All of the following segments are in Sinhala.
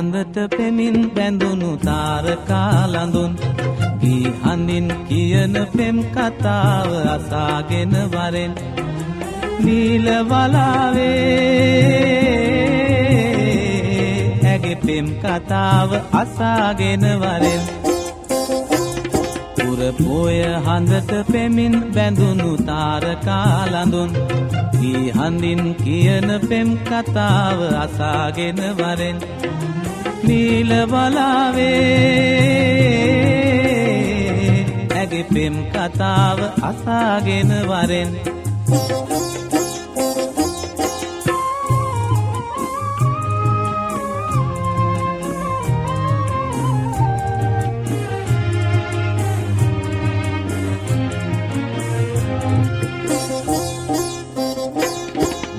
හඳට පෙමින් බැඳුණු තාරකා ලඳුන් ගී හඳින් කියන පෙම් කතාව අසාගෙන වරෙන් නීල වලාවේ ඇගේ පෙම් කතාව අසාගෙන වරෙන් පුර පොය හඳට පෙමින් බැඳුණු තාරකා ලඳුන් ගී හඳින් කියන පෙම් කතාව අසාගෙන වරෙන් නීල වලාවේ ඇගේ පෙම් කතාව අසාගෙන වරෙන්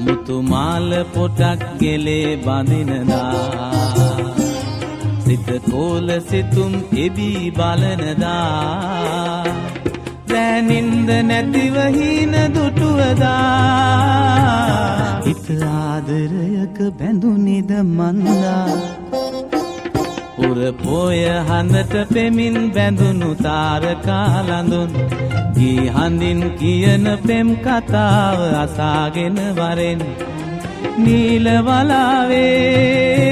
මුතුමාල පොටක් ගෙලේ බඳිනදා සිත කෝල සිතුම් එබී බලනදා දැනින්ද නැතිව හීන දුටුවදා හිත ආදරයක බැඳුනිද මන්දා පුර පොය හඳට පෙමින් බැඳුණු තාරකා ලඳුන් ගී හඳින් කියන පෙම් කතාව අසාගෙන වරෙන් නීල වලාවේ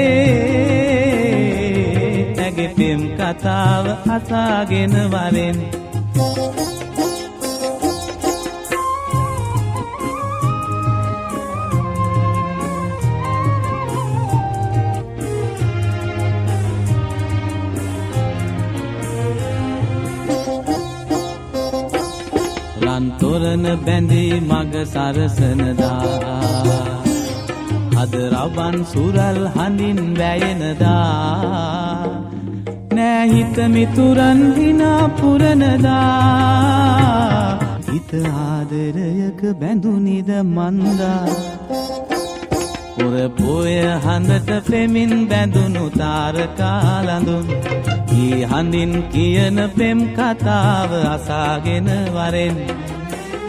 ඇගේ පෙම් කතාව අසාගෙන වරෙන් තොරණ බැඳී මග සරසනදා අද රබන් සුරල් හඳින් වැයෙනදා නෑ හිත මිතුරන් හිනා පුරනදා හිත ආදරයක බැඳුනිද මන්දා පුර පොය හඳට පෙමින් බැඳුණු තාරකා ලඳුන් ගී හඳින් කියන පෙම් කතාව අසාගෙන වරෙන්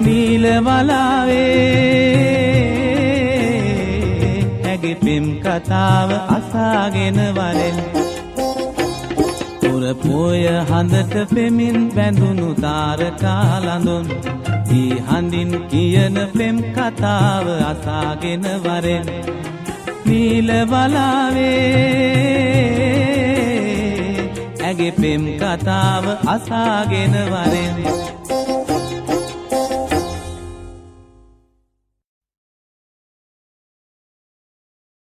නීල වලාවේ ඇගේ පෙම් කතාව අසාගෙන වරෙන් පුර පොය හඳට පෙමින් බැඳුණු තාරකා ලඳුන් ගී හඳින් කියන පෙම් කතාව අසාගෙන වරෙන් නීල වලාවේ ඇගේ පෙම් කතාව අසාගෙන වරෙන්